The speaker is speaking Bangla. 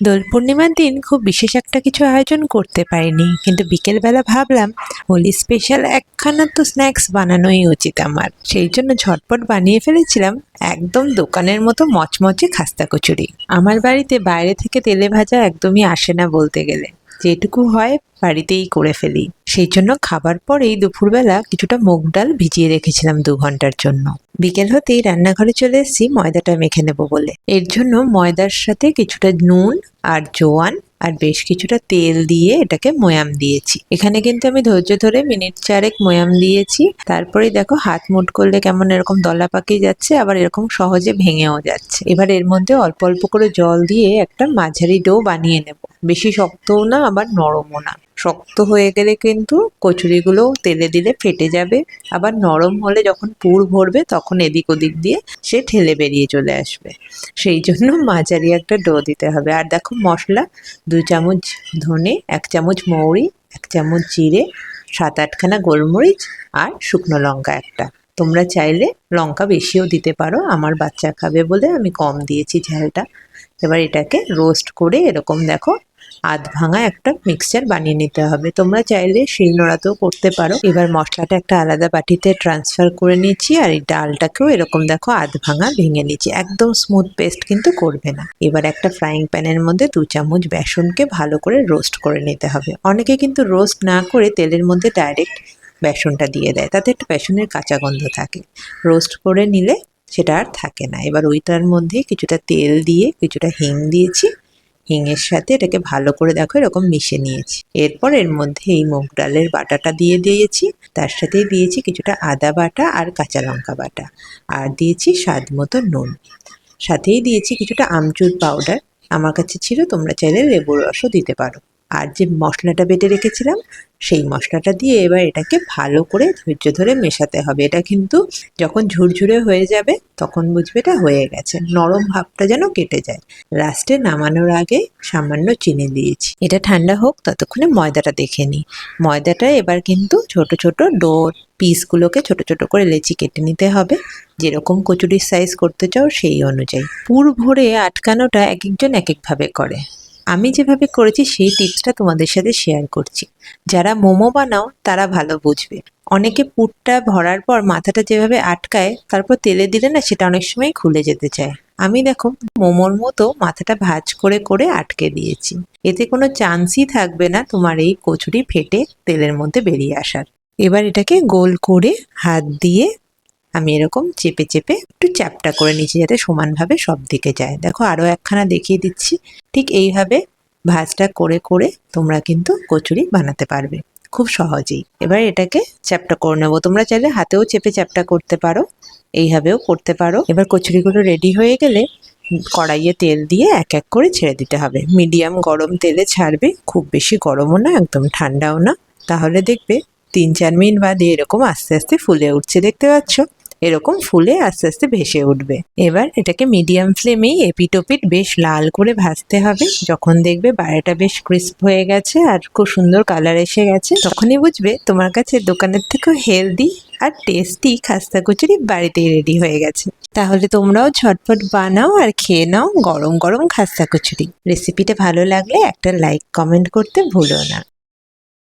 দোল পূর্ণিমার দিন খুব বিশেষ একটা কিছু আয়োজন করতে পারিনি, কিন্তু বিকেলবেলা ভাবলাম হোলি স্পেশাল একখানা তো স্ন্যাক্স বানানোই উচিত আমার। সেই জন্য ঝটপট বানিয়ে ফেলেছিলাম একদম দোকানের মতো মচমচে খাস্তা কচুরি। আমার বাড়িতে বাইরে থেকে তেলে ভাজা একদমই আসে না বলতে গেলে, যেটুকু হয় বাড়িতেই করে ফেলি। সেই জন্য খাবার পরেই দুপুরবেলা কিছুটা মুগ ডাল ভিজিয়ে রেখেছিলাম 2 ঘন্টার জন্য। বিকেল হতেই রান্নাঘরে চলে এসেছি ময়দাটা মেখে নেব বলে। এর জন্য ময়দার সাথে কিছুটা নুন আর জোয়ান আর বেশ কিছুটা তেল দিয়ে এটাকে ময়াম দিয়েছি। এখানে কিন্তু আমি ধৈর্য ধরে মিনিট 4 ময়াম দিয়েছি। তারপরেই দেখো হাত মুট করলে কেমন এরকম দলা পাকিয়ে যাচ্ছে, আবার এরকম সহজে ভেঙেও যাচ্ছে। এবার এর মধ্যে অল্প অল্প করে জল দিয়ে একটা মাঝারি ডো বানিয়ে নেব। বেশি শক্তও না আবার নরমও না। শক্ত হয়ে গেলে কিন্তু কচুরিগুলো তেলে দিলে ফেটে যাবে, আবার নরম হলে যখন পুর ভরবে তখন এদিক ওদিক দিয়ে সে ঠেলে বেরিয়ে চলে আসবে। সেই জন্য মাঝারি একটা ডো দিতে হবে। আর দেখো মশলা 2 চামচ ধনে, 1 চামচ মৌরি, 1 চামচ জিরে, 7-8খানা গোলমরিচ আর শুকনো লঙ্কা একটা। তোমরা চাইলে লঙ্কা বেশিও দিতে পারো, আমার বাচ্চা খাবে বলে আমি কম দিয়েছি ঝালটা। এবার এটাকে রোস্ট করে এরকম দেখো আধ ভাঙা একটা মিক্সচার বানিয়ে নিতে হবে। তোমরা চাইলে শিলনোড়াতেও করতে পারো। এবার মশলাটা একটা আলাদা বাটিতে ট্রান্সফার করে নিচ্ছি, আর এই ডালটাকেও এরকম দেখো আধ ভাঙা ভেঙে নিচ্ছি। একদম স্মুথ পেস্ট কিন্তু করবে না। এবার একটা ফ্রাইং প্যানের মধ্যে 2 চামচ বেসনকে ভালো করে রোস্ট করে নিতে হবে। অনেকে কিন্তু রোস্ট না করে তেলের মধ্যে ডাইরেক্ট বেসনটা দিয়ে দেয়, তাতে একটা বেসনের কাঁচা গন্ধ থাকে। রোস্ট করে নিলে সেটা আর থাকে না। এবার ওইটার মধ্যে কিছুটা তেল দিয়ে কিছুটা হিং দিয়েছি। হিঙের সাথে এটাকে ভালো করে দেখো এরকম মিশিয়ে নিয়েছি। এরপর এর মধ্যে এই মুগ ডালের বাটাটা দিয়ে দিয়েছি। তার সাথেই দিয়েছি কিছুটা আদা বাটা আর কাঁচা লঙ্কা বাটা, আর দিয়েছি স্বাদ মতো নুন। সাথেই দিয়েছি কিছুটা আমচুর পাউডার, আমার কাছে ছিল, তোমরা চাইলে লেবুর রসও দিতে পারো। আর যে মশলাটা বেটে রেখেছিলাম সেই মশলাটা দিয়ে এবার এটাকে ভালো করে ধৈর্য ধরে মেশাতে হবে। এটা কিন্তু যখন ঝুরঝুরে হয়ে যাবে তখন বুঝবে এটা হয়ে গেছে, নরম ভাবটা যেন কেটে যায়। লাস্টে নামানোর আগে সামান্য চিনি দিয়েছি। এটা ঠান্ডা হোক, ততক্ষণে ময়দাটা দেখে নিই। ময়দাটা এবার কিন্তু ছোট ছোট ডো পিসগুলোকে ছোট ছোট করে লেচি কেটে নিতে হবে, যেরকম কচুরির সাইজ করতে চাও সেই অনুযায়ী। পুর ভরে আটকানোটা এক একজন এক একভাবে করে। আমি যেভাবে করেছি সেই টিপসটা তোমাদের সাথে শেয়ার করছি। যারা মোমো বানাও তারা ভালো বুঝবে। অনেকে পুরটা ভরার পর মাথাটা যেভাবে আটকায়, তারপর তেলে দিলে না সেটা অনেক সময় খুলে যেতে চায়। আমি দেখো মোমোর মতো মাথাটা ভাঁজ করে করে আটকে দিয়েছি। এতে কোনো চান্সই থাকবে না তোমার এই কচুরি ফেটে তেলের মধ্যে বেরিয়ে আসার। এবার এটাকে গোল করে হাত দিয়ে আমি এরকম চেপে চেপে একটু চ্যাপ্টা করে নিচ্ছি, যাতে সমানভাবে সব দিকে যায়। দেখো আরও একখানা দেখিয়ে দিচ্ছি। ঠিক এইভাবে ভাঁজটা করে করে তোমরা কিন্তু কচুরি বানাতে পারবে খুব সহজেই। এবার এটাকে চ্যাপ্টা করে নেবো। তোমরা চাইলে হাতেও চেপে চ্যাপ্টা করতে পারো, এইভাবেও করতে পারো। এবার কচুরিগুলো রেডি হয়ে গেলে কড়াইয়ে তেল দিয়ে এক এক করে ছেড়ে দিতে হবে। মিডিয়াম গরম তেলে ছাড়বে, খুব বেশি গরমও না একদম ঠান্ডাও না। তাহলে দেখবে 3-4 মিনিট বাদে এরকম আস্তে আস্তে ফুলে উঠছে, দেখতে পাচ্ছ? এরকম ফুলে আস্তে আস্তে ভেসে উঠবে। এবার এটাকে মিডিয়াম ফ্লেমেই এপিট ওপিট বেশ লাল করে ভাজতে হবে। যখন দেখবে বাইরেটা বেশ ক্রিস্প হয়ে গেছে আর খুব সুন্দর কালার এসে গেছে, তখনই বুঝবে তোমার কাছে দোকানের থেকেও হেলদি আর টেস্টি খাস্তা কচুরি বাড়িতেই রেডি হয়ে গেছে। তাহলে তোমরাও ঝটপট বানাও আর খেয়ে নাও গরম গরম খাস্তা কচুরি। রেসিপিটা ভালো লাগলে একটা লাইক কমেন্ট করতে ভুলো না।